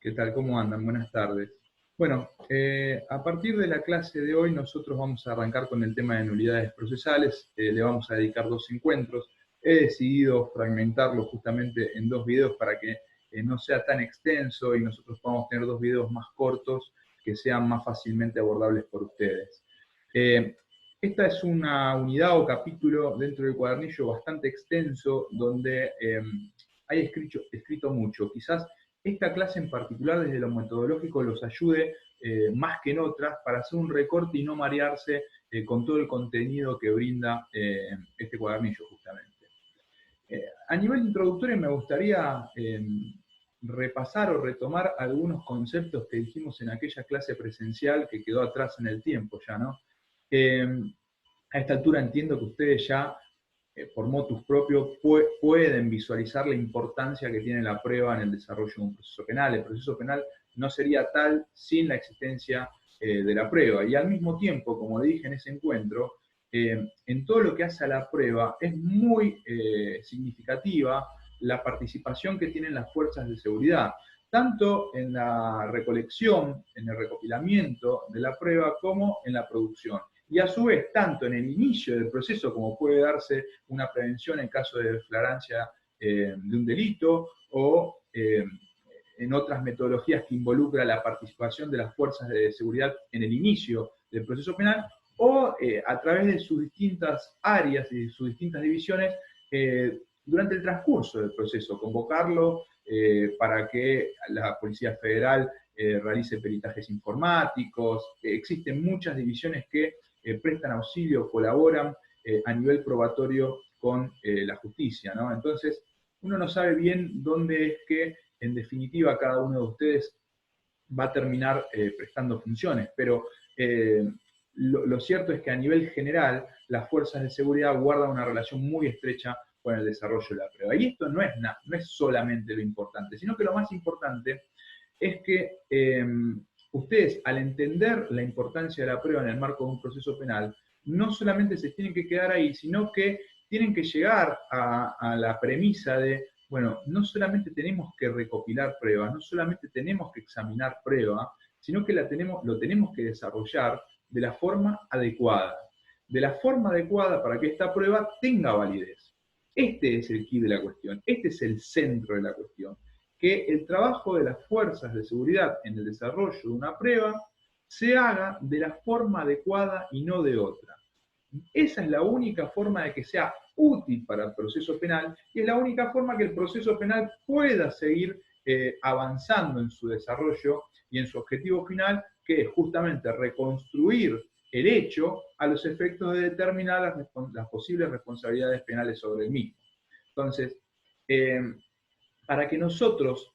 ¿Qué tal? ¿Cómo andan? Buenas tardes. Bueno, a partir de la clase de hoy nosotros vamos a arrancar con el tema de nulidades procesales. Le vamos a dedicar 2 encuentros. He decidido fragmentarlo justamente en 2 videos para que no sea tan extenso y nosotros podamos tener 2 videos más cortos que sean más fácilmente abordables por ustedes. Esta es una unidad o capítulo dentro del cuadernillo bastante extenso donde hay escrito mucho. Quizás esta clase en particular, desde lo metodológico, los ayude más que en otras para hacer un recorte y no marearse con todo el contenido que brinda este cuadernillo, justamente. A nivel introductorio me gustaría repasar o retomar algunos conceptos que dijimos en aquella clase presencial que quedó atrás en el tiempo ya, ¿no? A esta altura entiendo que ustedes ya por motus propio, pueden visualizar la importancia que tiene la prueba en el desarrollo de un proceso penal. El proceso penal no sería tal sin la existencia de la prueba. Y al mismo tiempo, como dije en ese encuentro, en todo lo que hace a la prueba es muy significativa la participación que tienen las fuerzas de seguridad, tanto en la recolección, en el recopilamiento de la prueba, como en la producción. Y a su vez, tanto en el inicio del proceso, como puede darse una prevención en caso de flagrancia de un delito, o en otras metodologías que involucran la participación de las fuerzas de seguridad en el inicio del proceso penal, o a través de sus distintas áreas y sus distintas divisiones durante el transcurso del proceso, convocarlo para que la Policía Federal realice peritajes informáticos. Existen muchas divisiones que prestan auxilio, colaboran a nivel probatorio con la justicia, ¿no? Entonces, uno no sabe bien dónde es que, en definitiva, cada uno de ustedes va a terminar prestando funciones, pero lo cierto es que a nivel general las fuerzas de seguridad guardan una relación muy estrecha con el desarrollo de la prueba. Y esto no es solamente lo importante, sino que lo más importante es que ustedes, al entender la importancia de la prueba en el marco de un proceso penal, no solamente se tienen que quedar ahí, sino que tienen que llegar a la premisa de, bueno, no solamente tenemos que recopilar pruebas, no solamente tenemos que examinar pruebas, sino que lo tenemos que desarrollar de la forma adecuada. De la forma adecuada para que esta prueba tenga validez. Este es el quid de la cuestión, este es el centro de la cuestión. Que el trabajo de las fuerzas de seguridad en el desarrollo de una prueba se haga de la forma adecuada y no de otra. Esa es la única forma de que sea útil para el proceso penal y es la única forma que el proceso penal pueda seguir avanzando en su desarrollo y en su objetivo final, que es justamente reconstruir el hecho a los efectos de determinar las posibles responsabilidades penales sobre el mismo. Entonces, para que nosotros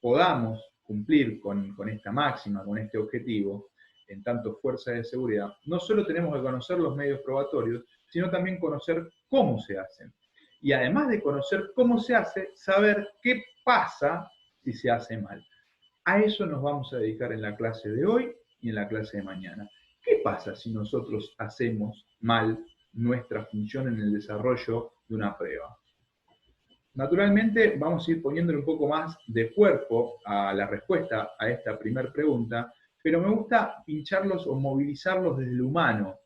podamos cumplir con esta máxima, con este objetivo, en tanto fuerza de seguridad, no solo tenemos que conocer los medios probatorios, sino también conocer cómo se hacen. Y además de conocer cómo se hace, saber qué pasa si se hace mal. A eso nos vamos a dedicar en la clase de hoy y en la clase de mañana. ¿Qué pasa si nosotros hacemos mal nuestra función en el desarrollo de una prueba? Naturalmente, vamos a ir poniéndole un poco más de cuerpo a la respuesta a esta primera pregunta, pero me gusta pincharlos o movilizarlos desde lo humano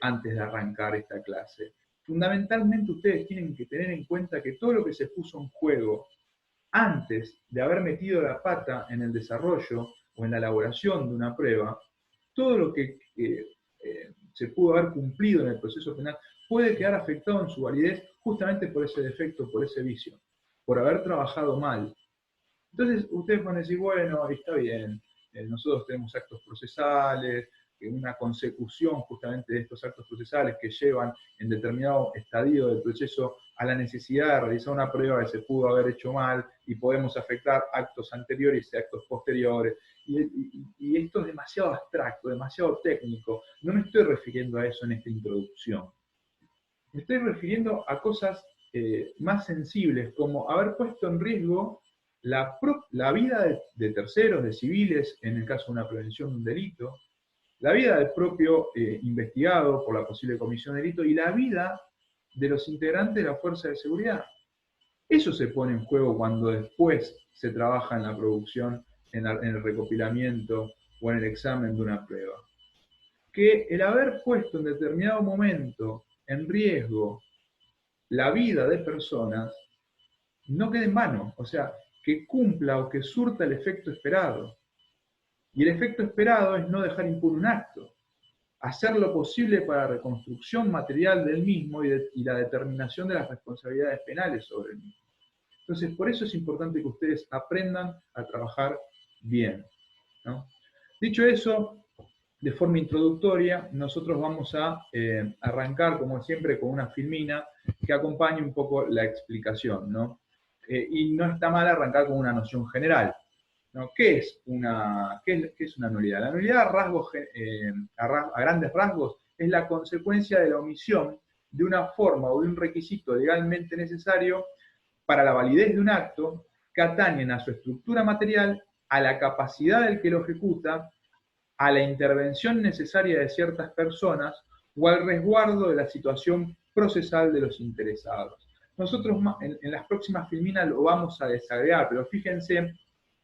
antes de arrancar esta clase. Fundamentalmente, ustedes tienen que tener en cuenta que todo lo que se puso en juego antes de haber metido la pata en el desarrollo o en la elaboración de una prueba, todo lo que se pudo haber cumplido en el proceso penal puede quedar afectado en su validez justamente por ese defecto, por ese vicio, por haber trabajado mal. Entonces ustedes van a decir, bueno, está bien, nosotros tenemos actos procesales, una consecución justamente de estos actos procesales que llevan en determinado estadio del proceso a la necesidad de realizar una prueba que se pudo haber hecho mal y podemos afectar actos anteriores y actos posteriores. Y esto es demasiado abstracto, demasiado técnico. No me estoy refiriendo a eso en esta introducción. Me estoy refiriendo a cosas más sensibles, como haber puesto en riesgo la vida de terceros, de civiles, en el caso de una prevención de un delito, la vida del propio investigado por la posible comisión de delito y la vida de los integrantes de la fuerza de seguridad. Eso se pone en juego cuando después se trabaja en la producción, en el recopilamiento o en el examen de una prueba. Que el haber puesto en determinado momento en riesgo la vida de personas no quede en vano, o sea, que cumpla o que surta el efecto esperado. Y el efecto esperado es no dejar impune un acto, hacer lo posible para la reconstrucción material del mismo y la determinación de las responsabilidades penales sobre el mismo. Entonces, por eso es importante que ustedes aprendan a trabajar bien, ¿no? Dicho eso, de forma introductoria, nosotros vamos a arrancar, como siempre, con una filmina que acompañe un poco la explicación, ¿no? Y no está mal arrancar con una noción general, ¿no? ¿Qué es una nulidad? La nulidad a grandes rasgos es la consecuencia de la omisión de una forma o de un requisito legalmente necesario para la validez de un acto que atañen a su estructura material, a la capacidad del que lo ejecuta, a la intervención necesaria de ciertas personas o al resguardo de la situación procesal de los interesados. Nosotros en las próximas filminas lo vamos a desagregar, pero fíjense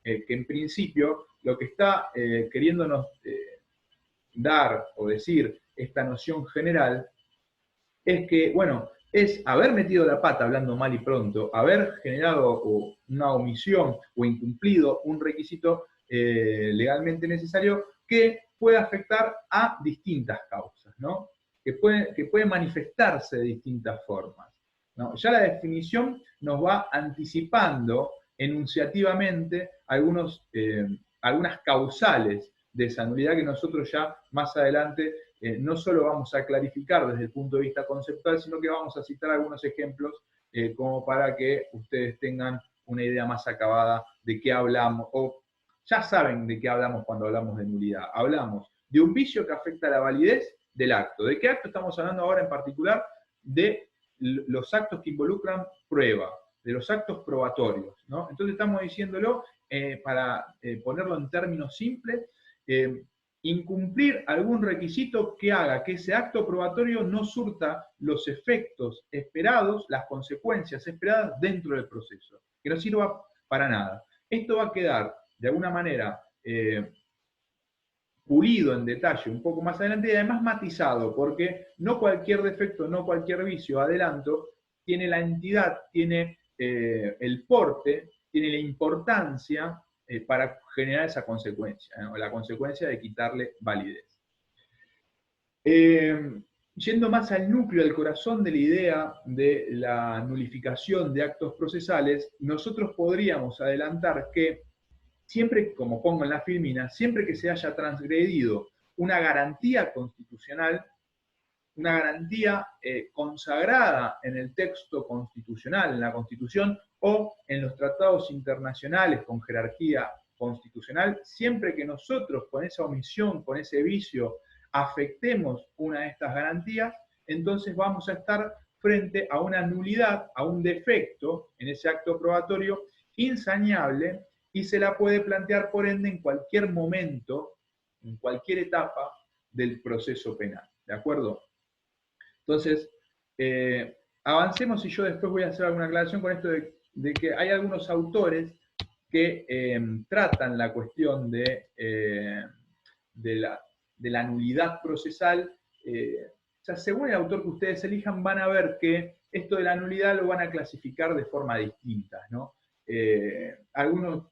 que en principio lo que está queriéndonos dar o decir esta noción general es que, bueno, es haber metido la pata, hablando mal y pronto, haber generado una omisión o incumplido un requisito legalmente necesario que puede afectar a distintas causas, ¿no? Que puede manifestarse de distintas formas, ¿no? Ya la definición nos va anticipando enunciativamente algunas causales de esa nulidad que nosotros ya más adelante no solo vamos a clarificar desde el punto de vista conceptual, sino que vamos a citar algunos ejemplos como para que ustedes tengan una idea más acabada de qué hablamos, o ya saben de qué hablamos cuando hablamos de nulidad. Hablamos de un vicio que afecta a la validez del acto. ¿De qué acto estamos hablando ahora en particular? De los actos que involucran prueba, de los actos probatorios, ¿no? Entonces estamos diciéndolo para ponerlo en términos simples, incumplir algún requisito que haga que ese acto probatorio no surta los efectos esperados, las consecuencias esperadas dentro del proceso, que no sirva para nada. Esto va a quedar, de alguna manera, pulido en detalle un poco más adelante y además matizado, porque no cualquier defecto, no cualquier vicio, adelanto, tiene la entidad, tiene el porte, tiene la importancia para generar esa consecuencia, ¿no? La consecuencia de quitarle validez. Yendo más al núcleo, al corazón de la idea de la nulificación de actos procesales, nosotros podríamos adelantar que siempre, como pongo en la filmina, siempre que se haya transgredido una garantía constitucional, una garantía consagrada en el texto constitucional, en la Constitución o en los tratados internacionales con jerarquía constitucional, siempre que nosotros con esa omisión, con ese vicio, afectemos una de estas garantías, entonces vamos a estar frente a una nulidad, a un defecto en ese acto probatorio insaneable y se la puede plantear por ende en cualquier momento, en cualquier etapa del proceso penal. ¿De acuerdo? Entonces, avancemos y yo después voy a hacer alguna aclaración con esto de que hay algunos autores que tratan la cuestión de la nulidad procesal. O sea, según el autor que ustedes elijan, van a ver que esto de la nulidad lo van a clasificar de forma distinta, ¿no? Algunos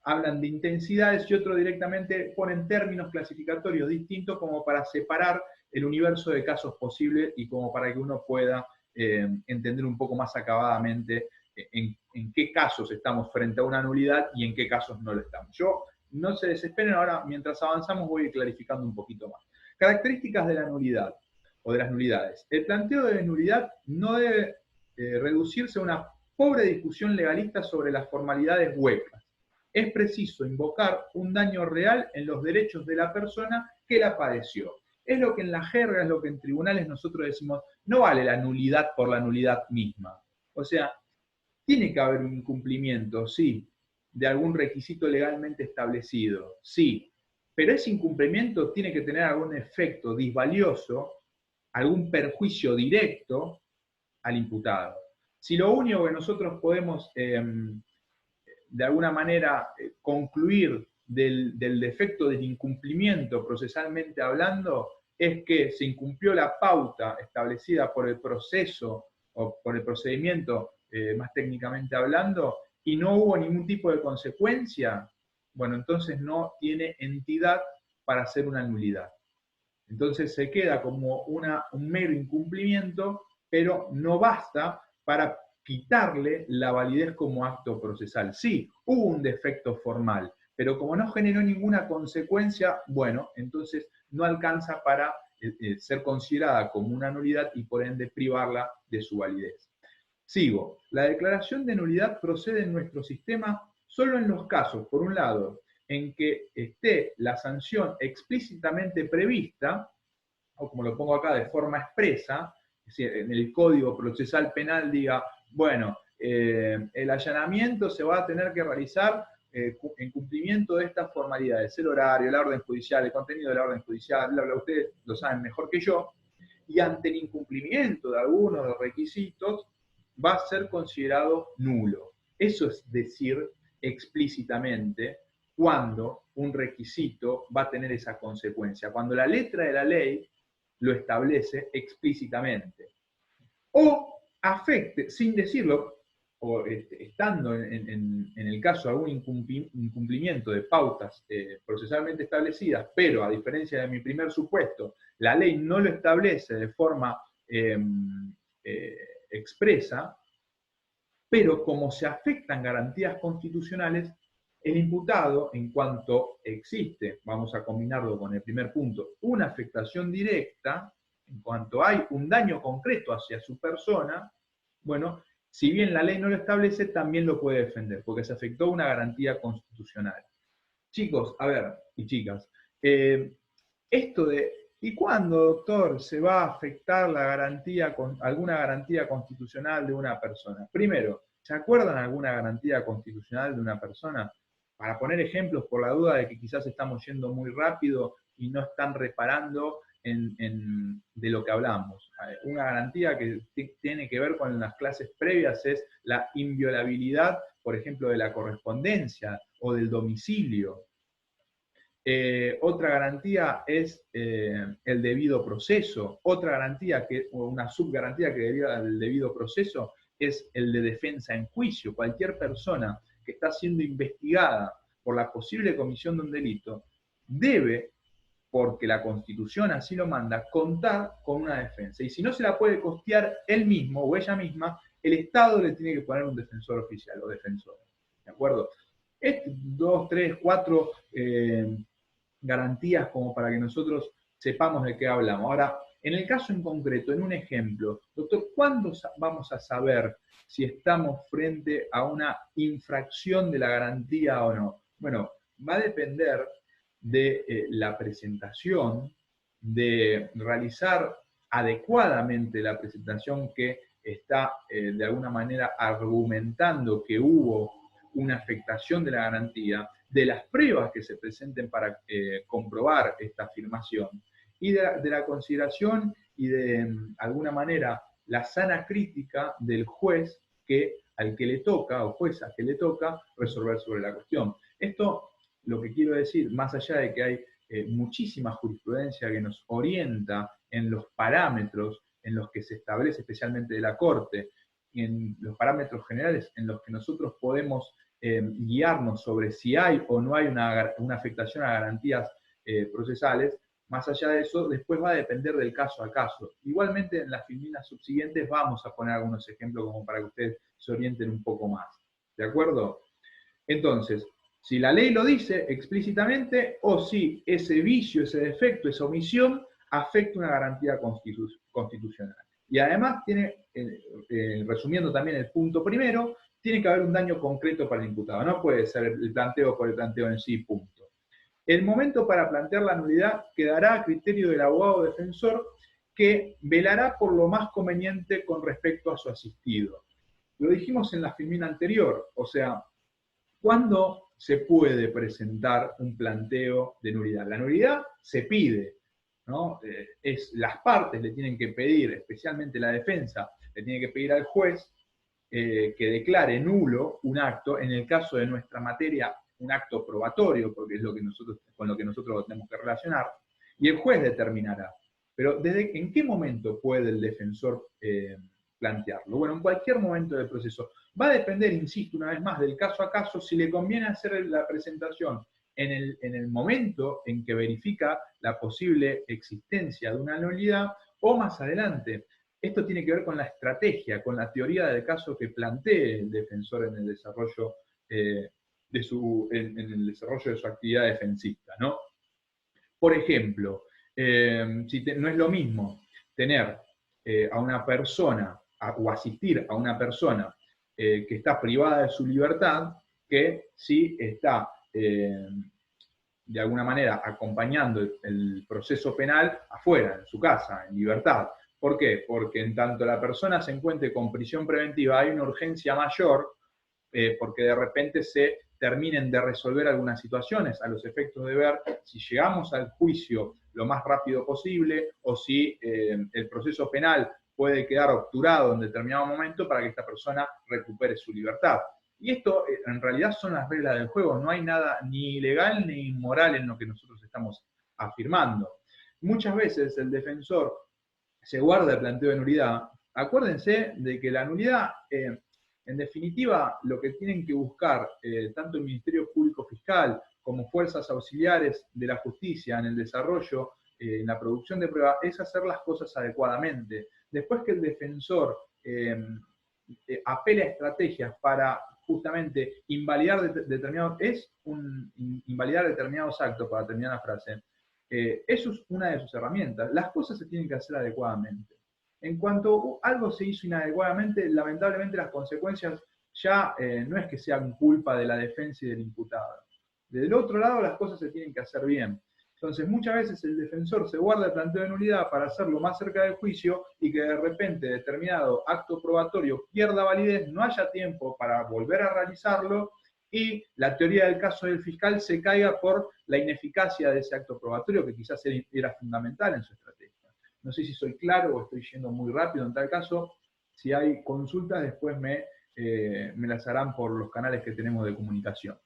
hablan de intensidades y otros directamente ponen términos clasificatorios distintos como para separar el universo de casos posibles y como para que uno pueda entender un poco más acabadamente en qué casos estamos frente a una nulidad y en qué casos no lo estamos. Yo, no se desesperen, ahora mientras avanzamos voy a ir clarificando un poquito más. Características de la nulidad o de las nulidades. El planteo de nulidad no debe reducirse a una pobre discusión legalista sobre las formalidades huecas. Es preciso invocar un daño real en los derechos de la persona que la padeció. Es lo que en la jerga, es lo que en tribunales nosotros decimos, no vale la nulidad por la nulidad misma. O sea, tiene que haber un incumplimiento, sí, de algún requisito legalmente establecido, sí, pero ese incumplimiento tiene que tener algún efecto disvalioso, algún perjuicio directo al imputado. Si lo único que nosotros podemos, de alguna manera, concluir del defecto del incumplimiento procesalmente hablando, es que se incumplió la pauta establecida por el proceso o por el procedimiento, más técnicamente hablando, y no hubo ningún tipo de consecuencia, bueno, entonces no tiene entidad para hacer una nulidad. Entonces se queda como un mero incumplimiento, pero no basta para quitarle la validez como acto procesal. Sí, hubo un defecto formal, pero como no generó ninguna consecuencia, bueno, entonces no alcanza para ser considerada como una nulidad y por ende privarla de su validez. Sigo. La declaración de nulidad procede en nuestro sistema solo en los casos, por un lado, en que esté la sanción explícitamente prevista, o como lo pongo acá, de forma expresa, es decir, en el Código Procesal Penal diga, bueno, el allanamiento se va a tener que realizar en cumplimiento de estas formalidades, el horario, la orden judicial, el contenido de la orden judicial, bla, bla, ustedes lo saben mejor que yo, y ante el incumplimiento de algunos de los requisitos, va a ser considerado nulo. Eso es decir explícitamente cuando un requisito va a tener esa consecuencia, cuando la letra de la ley lo establece explícitamente. O afecte, sin decirlo, o estando en el caso de algún incumplimiento de pautas procesalmente establecidas, pero a diferencia de mi primer supuesto, la ley no lo establece de forma expresa, pero como se afectan garantías constitucionales, el imputado, en cuanto existe, vamos a combinarlo con el primer punto, una afectación directa, en cuanto hay un daño concreto hacia su persona, bueno, si bien la ley no lo establece, también lo puede defender, porque se afectó una garantía constitucional. Chicos, a ver, y chicas, esto de, ¿y cuándo, doctor, se va a afectar la garantía, alguna garantía constitucional de una persona? Primero, ¿se acuerdan alguna garantía constitucional de una persona? Para poner ejemplos, por la duda de que quizás estamos yendo muy rápido y no están reparando de lo que hablamos. Una garantía que tiene que ver con las clases previas es la inviolabilidad, por ejemplo, de la correspondencia o del domicilio. Otra garantía es el debido proceso. Otra garantía, o una subgarantía que deriva del debido proceso, es el de defensa en juicio. Cualquier persona que está siendo investigada por la posible comisión de un delito debe, porque la Constitución así lo manda, contar con una defensa. Y si no se la puede costear él mismo o ella misma, el Estado le tiene que poner un defensor oficial o defensora. ¿De acuerdo? Dos, tres, cuatro garantías como para que nosotros sepamos de qué hablamos. Ahora, en el caso en concreto, en un ejemplo, doctor, ¿cuándo vamos a saber si estamos frente a una infracción de la garantía o no? Bueno, va a depender de la presentación, de realizar adecuadamente la presentación que está de alguna manera argumentando que hubo una afectación de la garantía, de las pruebas que se presenten para comprobar esta afirmación y de la consideración y de alguna manera la sana crítica del juez al que le toca, o jueza que le toca, resolver sobre la cuestión. Esto, lo que quiero decir, más allá de que hay muchísima jurisprudencia que nos orienta en los parámetros en los que se establece, especialmente de la Corte, y en los parámetros generales en los que nosotros podemos guiarnos sobre si hay o no hay una afectación a garantías procesales. Más allá de eso, después va a depender del caso a caso. Igualmente, en las filminas subsiguientes vamos a poner algunos ejemplos como para que ustedes se orienten un poco más. ¿De acuerdo? Entonces, si la ley lo dice explícitamente o si ese vicio, ese defecto, esa omisión afecta una garantía constitucional. Y además tiene, resumiendo también el punto primero, tiene que haber un daño concreto para el imputado. No puede ser el planteo por el planteo en sí, punto. El momento para plantear la nulidad quedará a criterio del abogado defensor, que velará por lo más conveniente con respecto a su asistido. Lo dijimos en la filmina anterior, o sea, ¿cuándo se puede presentar un planteo de nulidad? La nulidad se pide, ¿no? Las partes le tienen que pedir, especialmente la defensa, le tiene que pedir al juez que declare nulo un acto, en el caso de nuestra materia, un acto probatorio, porque es con lo que nosotros lo tenemos que relacionar, y el juez determinará. Pero ¿en qué momento puede el defensor plantearlo? Bueno, en cualquier momento del proceso. Va a depender, insisto una vez más, del caso a caso, si le conviene hacer la presentación en el momento en que verifica la posible existencia de una nulidad o más adelante. Esto tiene que ver con la estrategia, con la teoría del caso que plantee el defensor en el desarrollo, en el desarrollo de su actividad defensista, ¿no? Por ejemplo, no es lo mismo tener a una persona o asistir a una persona que está privada de su libertad que si está de alguna manera acompañando el proceso penal afuera, en su casa, en libertad. ¿Por qué? Porque en tanto la persona se encuentre con prisión preventiva hay una urgencia mayor porque de repente se terminen de resolver algunas situaciones a los efectos de ver si llegamos al juicio lo más rápido posible o si el proceso penal puede quedar obturado en determinado momento para que esta persona recupere su libertad. Y esto en realidad son las reglas del juego, no hay nada ni ilegal ni inmoral en lo que nosotros estamos afirmando. Muchas veces el defensor se guarda el planteo de nulidad. Acuérdense de que la nulidad, en definitiva, lo que tienen que buscar tanto el Ministerio Público Fiscal como fuerzas auxiliares de la justicia en el desarrollo, en la producción de pruebas, es hacer las cosas adecuadamente. Después que el defensor apele a estrategias para justamente invalidar determinados actos, para terminar la frase, eso es una de sus herramientas. Las cosas se tienen que hacer adecuadamente. En cuanto algo se hizo inadecuadamente, lamentablemente las consecuencias ya no es que sean culpa de la defensa y del imputado. Del otro lado, las cosas se tienen que hacer bien. Entonces, muchas veces el defensor se guarda el planteo de nulidad para hacerlo más cerca del juicio y que de repente determinado acto probatorio pierda validez, no haya tiempo para volver a realizarlo y la teoría del caso del fiscal se caiga por la ineficacia de ese acto probatorio que quizás era fundamental en su estrategia. No sé si soy claro o estoy yendo muy rápido. En tal caso, si hay consultas, después me las harán por los canales que tenemos de comunicación.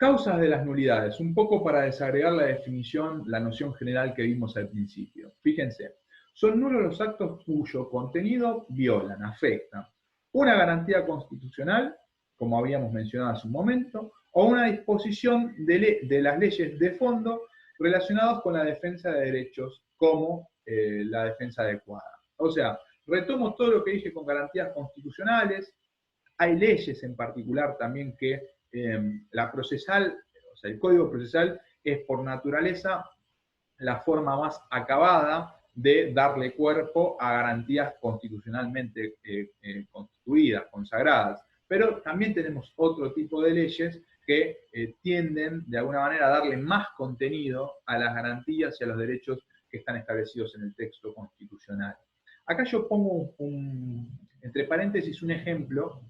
Causas de las nulidades, un poco para desagregar la definición, la noción general que vimos al principio. Fíjense, son nulos los actos cuyo contenido violan, afectan una garantía constitucional, como habíamos mencionado hace un momento, o una disposición de las leyes de fondo relacionados con la defensa de derechos, como la defensa adecuada. O sea, retomo todo lo que dije con garantías constitucionales. Hay leyes en particular también que la procesal, o sea, el Código Procesal es por naturaleza la forma más acabada de darle cuerpo a garantías constitucionalmente constituidas, consagradas. Pero también tenemos otro tipo de leyes que tienden de alguna manera a darle más contenido a las garantías y a los derechos que están establecidos en el texto constitucional. Acá yo pongo entre paréntesis un ejemplo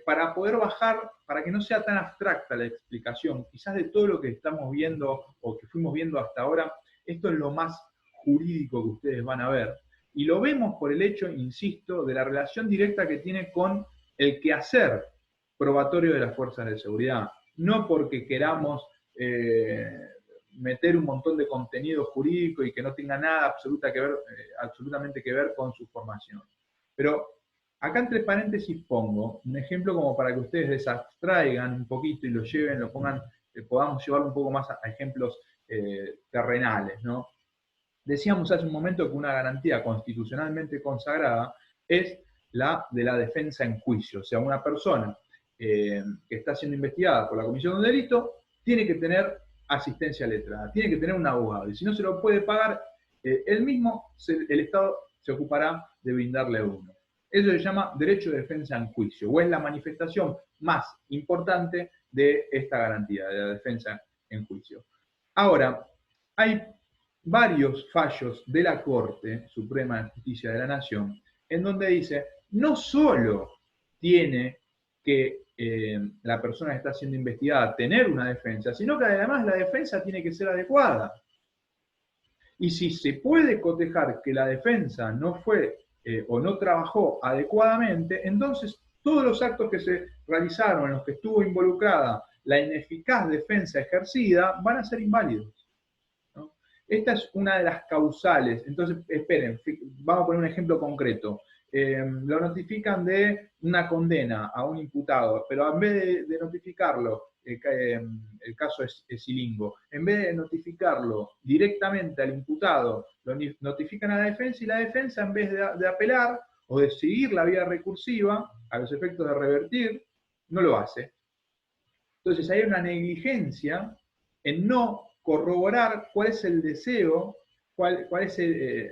para poder bajar, para que no sea tan abstracta la explicación, quizás de todo lo que estamos viendo o que fuimos viendo hasta ahora, esto es lo más jurídico que ustedes van a ver. Y lo vemos por el hecho, insisto, de la relación directa que tiene con el quehacer probatorio de las fuerzas de seguridad. No porque queramos meter un montón de contenido jurídico y que no tenga nada absolutamente que ver con su formación. Pero acá entre paréntesis pongo un ejemplo como para que ustedes desabstraigan un poquito y lo lleven, lo pongan, podamos llevarlo un poco más a ejemplos terrenales, ¿no? Decíamos hace un momento que una garantía constitucionalmente consagrada es la de la defensa en juicio. O sea, una persona que está siendo investigada por la comisión de un delito tiene que tener asistencia letrada, tiene que tener un abogado. Y si no se lo puede pagar, él mismo, el Estado se ocupará de brindarle uno. Eso se llama derecho de defensa en juicio, o es la manifestación más importante de esta garantía, de la defensa en juicio. Ahora, hay varios fallos de la Corte Suprema de Justicia de la Nación en donde dice, no solo tiene que la persona que está siendo investigada tener una defensa, sino que además la defensa tiene que ser adecuada. Y si se puede cotejar que la defensa no fue o no trabajó adecuadamente, entonces todos los actos que se realizaron en los que estuvo involucrada la ineficaz defensa ejercida van a ser inválidos, ¿no? Esta es una de las causales. Entonces, esperen, vamos a poner un ejemplo concreto. Lo notifican de una condena a un imputado, pero en vez de notificarlo, el caso es Silingo, en vez de notificarlo directamente al imputado, lo notifican a la defensa y la defensa, en vez de apelar o de seguir la vía recursiva a los efectos de revertir, no lo hace. Entonces hay una negligencia en no corroborar cuál es el deseo, cuál es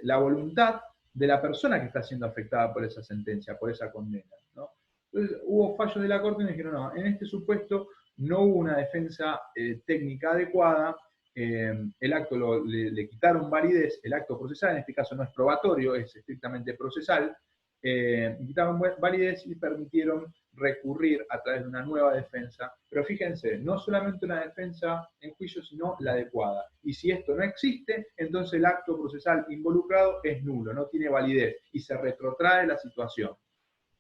la voluntad de la persona que está siendo afectada por esa sentencia, por esa condena, ¿no? Entonces hubo fallos de la Corte y me dijeron, no, en este supuesto no hubo una defensa técnica adecuada, el acto le quitaron validez, el acto procesal, en este caso no es probatorio, es estrictamente procesal, quitaron validez y permitieron recurrir a través de una nueva defensa. Pero fíjense, no solamente una defensa en juicio, sino la adecuada. Y si esto no existe, entonces el acto procesal involucrado es nulo, no tiene validez y se retrotrae la situación.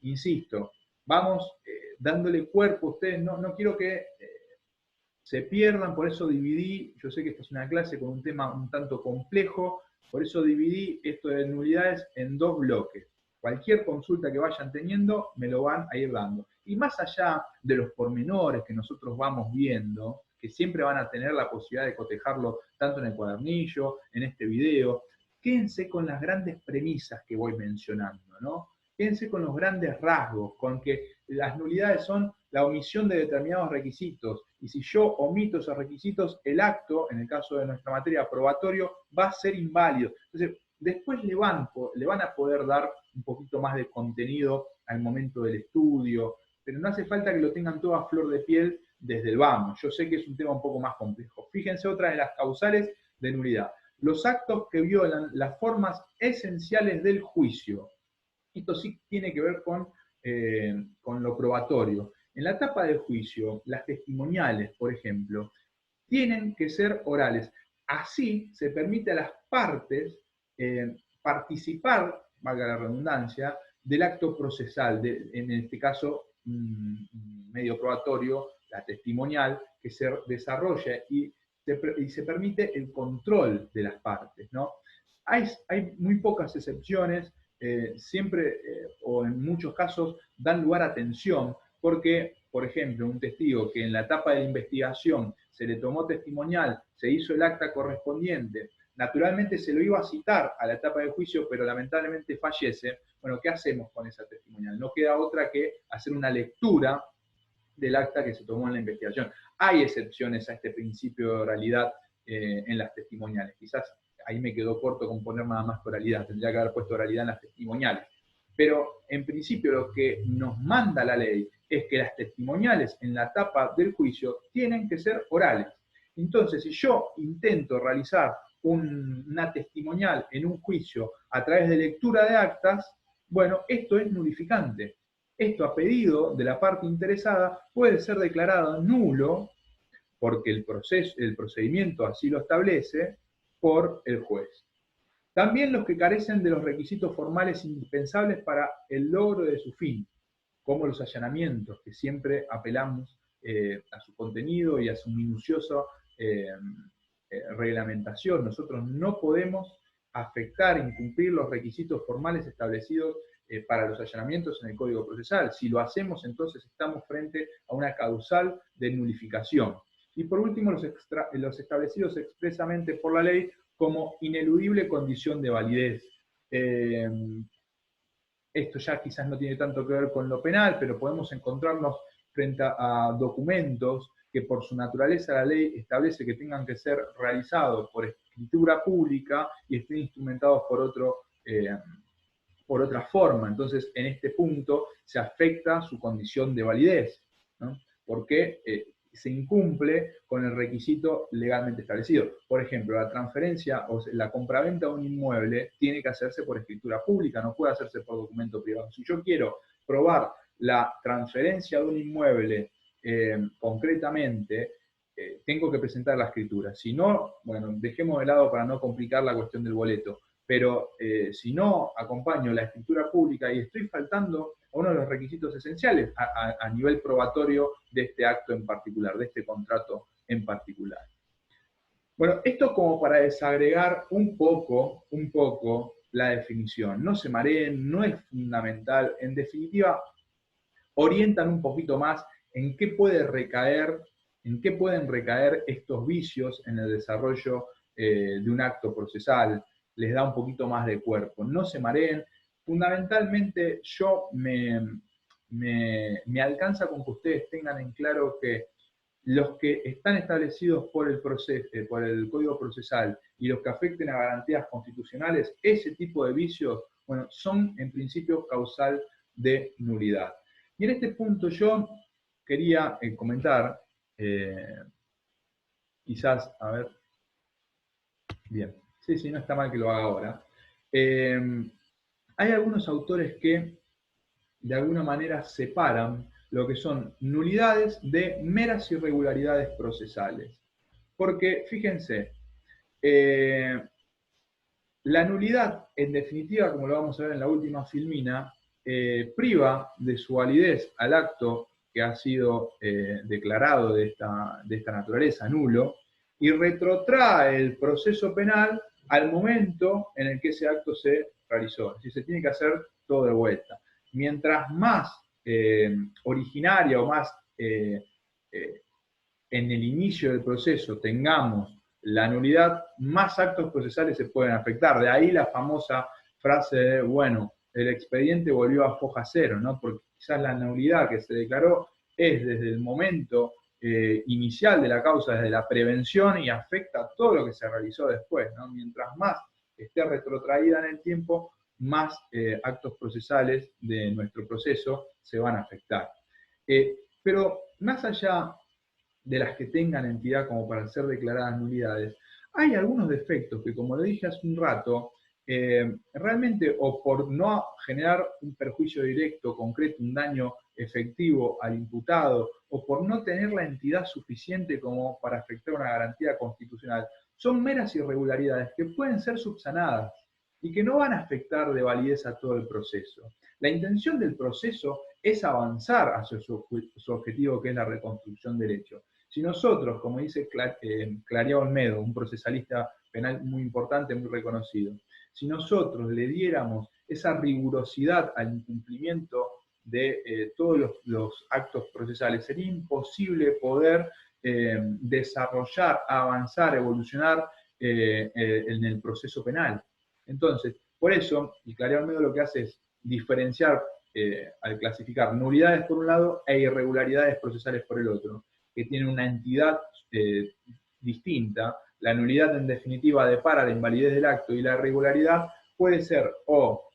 Insisto, vamos dándole cuerpo a ustedes, no quiero que se pierdan, por eso dividí, yo sé que esta es una clase con un tema un tanto complejo, por eso dividí esto de nulidades en dos bloques. Cualquier consulta que vayan teniendo, me lo van a ir dando. Y más allá de los pormenores que nosotros vamos viendo, que siempre van a tener la posibilidad de cotejarlo tanto en el cuadernillo, en este video, quédense con las grandes premisas que voy mencionando, ¿no? Quédense con los grandes rasgos, con que las nulidades son la omisión de determinados requisitos, y si yo omito esos requisitos, el acto, en el caso de nuestra materia probatorio, va a ser inválido. Entonces, después le van a poder dar un poquito más de contenido al momento del estudio, pero no hace falta que lo tengan todo a flor de piel desde el vamos. Yo sé que es un tema un poco más complejo. Fíjense otra de las causales de nulidad. Los actos que violan las formas esenciales del juicio. Esto sí tiene que ver con lo probatorio. En la etapa del juicio, las testimoniales, por ejemplo, tienen que ser orales. Así se permite a las partes participar, valga la redundancia, del acto procesal, en este caso medio probatorio, la testimonial, que se desarrolla y se permite el control de las partes, ¿no? Hay muy pocas excepciones, siempre o en muchos casos dan lugar a tensión, porque, por ejemplo, un testigo que en la etapa de investigación se le tomó testimonial, se hizo el acta correspondiente, naturalmente se lo iba a citar a la etapa de juicio, pero lamentablemente fallece. Bueno, ¿qué hacemos con esa testimonial? No queda otra que hacer una lectura del acta que se tomó en la investigación. Hay excepciones a este principio de oralidad en las testimoniales. Quizás ahí me quedó corto con poner nada más que oralidad, tendría que haber puesto oralidad en las testimoniales. Pero en principio lo que nos manda la ley es que las testimoniales en la etapa del juicio tienen que ser orales. Entonces, si yo intento realizar una testimonial en un juicio a través de lectura de actas, bueno, esto es nulificante. Esto, a pedido de la parte interesada, puede ser declarado nulo porque el procedimiento así lo establece por el juez. También los que carecen de los requisitos formales indispensables para el logro de su fin, como los allanamientos, que siempre apelamos a su contenido y a su minuciosa reglamentación. Nosotros no podemos afectar, incumplir los requisitos formales establecidos para los allanamientos en el Código Procesal. Si lo hacemos, entonces estamos frente a una causal de nulificación. Y por último, los establecidos expresamente por la ley como ineludible condición de validez. Esto ya quizás no tiene tanto que ver con lo penal, pero podemos encontrarnos frente a documentos que por su naturaleza la ley establece que tengan que ser realizados por escritura pública y estén instrumentados por otra forma. Entonces, en este punto se afecta su condición de validez, ¿no? Porque se incumple con el requisito legalmente establecido. Por ejemplo, la transferencia o la compraventa de un inmueble tiene que hacerse por escritura pública, no puede hacerse por documento privado. Si yo quiero probar la transferencia de un inmueble concretamente, tengo que presentar la escritura. Si no, bueno, dejemos de lado para no complicar la cuestión del boleto. pero si no acompaño la escritura pública y estoy faltando a uno de los requisitos esenciales a nivel probatorio de este acto en particular, de este contrato en particular. Bueno, esto como para desagregar un poco la definición. No se mareen, no es fundamental. En definitiva, orientan un poquito más en qué pueden recaer estos vicios en el desarrollo de un acto procesal. Les da un poquito más de cuerpo. No se mareen. Fundamentalmente, me alcanza con que ustedes tengan en claro que los que están establecidos por el Código Procesal y los que afecten a garantías constitucionales, ese tipo de vicios, bueno, son en principio causal de nulidad. Y en este punto yo quería comentar, quizás, a ver, bien, sí, no está mal que lo haga ahora. Hay algunos autores que de alguna manera separan lo que son nulidades de meras irregularidades procesales. Porque, fíjense, la nulidad, en definitiva, como lo vamos a ver en la última filmina, priva de su validez al acto que ha sido declarado de esta naturaleza nulo y retrotrae el proceso penal al momento en el que ese acto se realizó. Es decir, se tiene que hacer todo de vuelta. Mientras más originaria o más en el inicio del proceso tengamos la nulidad, más actos procesales se pueden afectar. De ahí la famosa frase de, bueno, el expediente volvió a foja cero, ¿no? Porque quizás la nulidad que se declaró es desde el momento inicial de la causa, desde la prevención, y afecta todo lo que se realizó después, ¿no? Mientras más esté retrotraída en el tiempo, más actos procesales de nuestro proceso se van a afectar. Pero más allá de las que tengan entidad como para ser declaradas nulidades, hay algunos defectos que, como le dije hace un rato, realmente o por no generar un perjuicio directo, concreto, un daño efectivo al imputado, o por no tener la entidad suficiente como para afectar una garantía constitucional, son meras irregularidades que pueden ser subsanadas y que no van a afectar de validez a todo el proceso. La intención del proceso es avanzar hacia su objetivo, que es la reconstrucción del hecho. Si nosotros, como dice Claria Olmedo, un procesalista penal muy importante, muy reconocido, si nosotros le diéramos esa rigurosidad al incumplimiento de todos los actos procesales, sería imposible poder desarrollar, avanzar, evolucionar en el proceso penal. Entonces, por eso, y Claria Olmedo lo que hace es diferenciar al clasificar nulidades por un lado e irregularidades procesales por el otro, que tienen una entidad distinta. La nulidad, en definitiva, depara la invalidez del acto, y la irregularidad puede ser o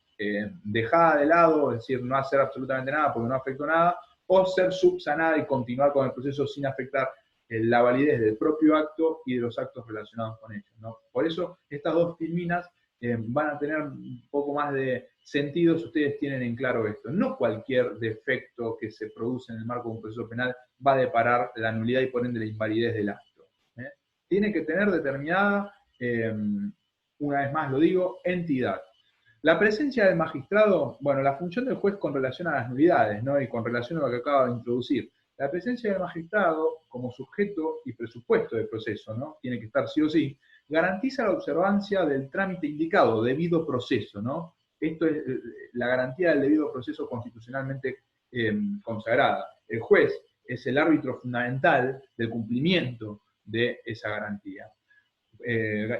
dejada de lado, es decir, no hacer absolutamente nada porque no afectó nada, o ser subsanada y continuar con el proceso sin afectar la validez del propio acto y de los actos relacionados con ellos, ¿no? Por eso, estas dos filminas van a tener un poco más de sentido si ustedes tienen en claro esto. No cualquier defecto que se produce en el marco de un proceso penal va a deparar la nulidad y por ende la invalidez del acto. Tiene que tener determinada, una vez más lo digo, entidad. La presencia del magistrado, bueno, la función del juez con relación a las nulidades, ¿no? Y con relación a lo que acabo de introducir. La presencia del magistrado como sujeto y presupuesto del proceso, ¿no? Tiene que estar sí o sí, garantiza la observancia del trámite indicado, debido proceso, ¿no? Esto es la garantía del debido proceso constitucionalmente consagrada. El juez es el árbitro fundamental del cumplimiento de esa garantía,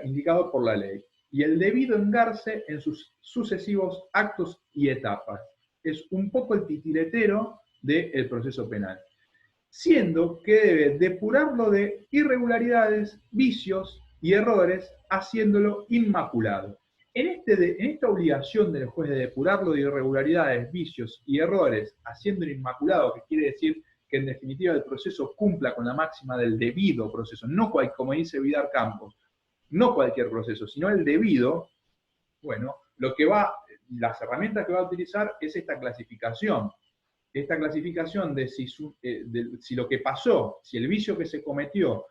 indicado por la ley. Y el debido engarce en sus sucesivos actos y etapas. Es un poco el titiretero del proceso penal. Siendo que debe depurarlo de irregularidades, vicios y errores, haciéndolo inmaculado. En esta obligación del juez de depurarlo de irregularidades, vicios y errores, haciéndolo inmaculado, que quiere decir que en definitiva el proceso cumpla con la máxima del debido proceso, no como dice Vidar Campos, no cualquier proceso, sino el debido, bueno, las herramientas que va a utilizar es esta clasificación de si lo que pasó, si el vicio que se cometió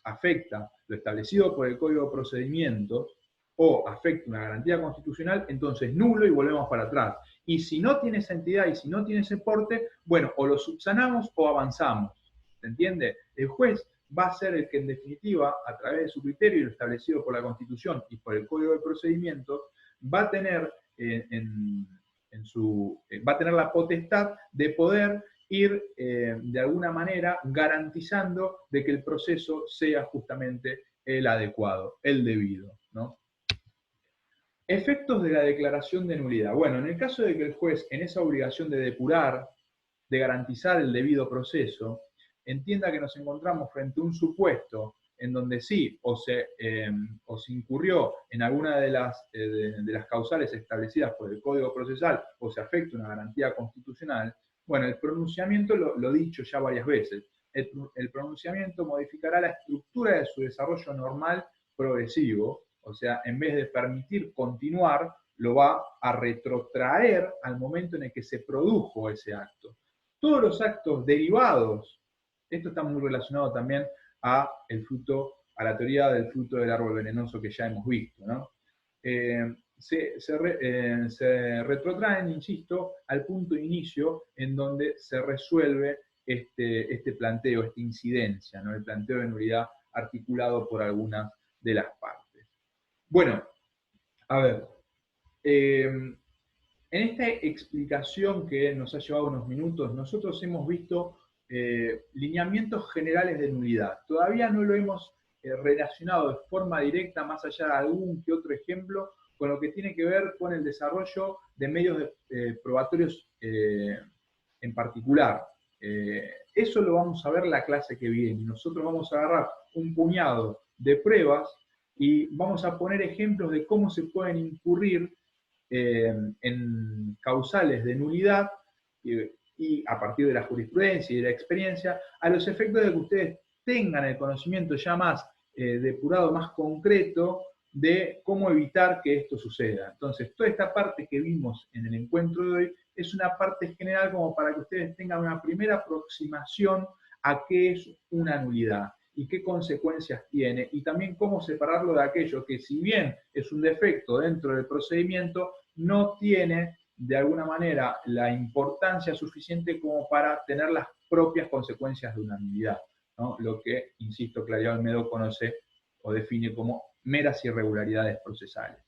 afecta lo establecido por el Código de Procedimientos o afecta una garantía constitucional, entonces nulo y volvemos para atrás. Y si no tiene esa entidad y si no tiene ese porte, bueno, o lo subsanamos o avanzamos. ¿Se entiende? El juez va a ser el que en definitiva, a través de su criterio y lo establecido por la Constitución y por el Código de Procedimientos, va a tener, va a tener la potestad de poder ir de alguna manera garantizando de que el proceso sea justamente el adecuado, el debido, ¿no? Efectos de la declaración de nulidad. Bueno, en el caso de que el juez, en esa obligación de depurar, de garantizar el debido proceso, entienda que nos encontramos frente a un supuesto en donde sí o se incurrió en alguna de las causales establecidas por el Código Procesal o se afecta una garantía constitucional, bueno, el pronunciamiento, lo dicho ya varias veces, el pronunciamiento modificará la estructura de su desarrollo normal progresivo, o sea, en vez de permitir continuar, lo va a retrotraer al momento en el que se produjo ese acto. Todos los actos derivados, esto está muy relacionado también a la teoría del fruto del árbol venenoso que ya hemos visto, ¿no? Se retrotraen, insisto, al punto de inicio en donde se resuelve este planteo, esta incidencia, ¿no? El planteo de nulidad articulado por algunas de las partes. Bueno, a ver, en esta explicación que nos ha llevado unos minutos, nosotros hemos visto lineamientos generales de nulidad. Todavía no lo hemos relacionado de forma directa, más allá de algún que otro ejemplo, con lo que tiene que ver con el desarrollo de medios probatorios en particular. Eso lo vamos a ver la clase que viene. Nosotros vamos a agarrar un puñado de pruebas y vamos a poner ejemplos de cómo se pueden incurrir en causales de nulidad y a partir de la jurisprudencia y de la experiencia, a los efectos de que ustedes tengan el conocimiento ya más depurado, más concreto de cómo evitar que esto suceda. Entonces, toda esta parte que vimos en el encuentro de hoy es una parte general como para que ustedes tengan una primera aproximación a qué es una nulidad y qué consecuencias tiene, y también cómo separarlo de aquello que, si bien es un defecto dentro del procedimiento, no tiene de alguna manera la importancia suficiente como para tener las propias consecuencias de una nulidad, ¿no? Lo que, insisto, Claudia Olmedo conoce o define como meras irregularidades procesales.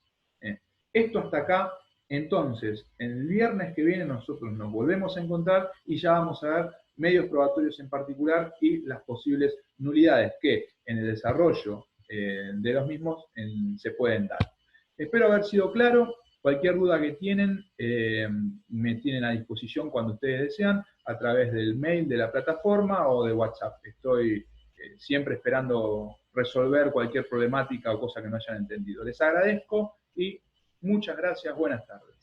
Esto hasta acá. Entonces, el viernes que viene nosotros nos volvemos a encontrar y ya vamos a ver medios probatorios en particular y las posibles nulidades que en el desarrollo de los mismos se pueden dar. Espero haber sido claro. Cualquier duda que tienen, me tienen a disposición cuando ustedes desean, a través del mail de la plataforma o de WhatsApp. Estoy siempre esperando resolver cualquier problemática o cosa que no hayan entendido. Les agradezco y muchas gracias. Buenas tardes.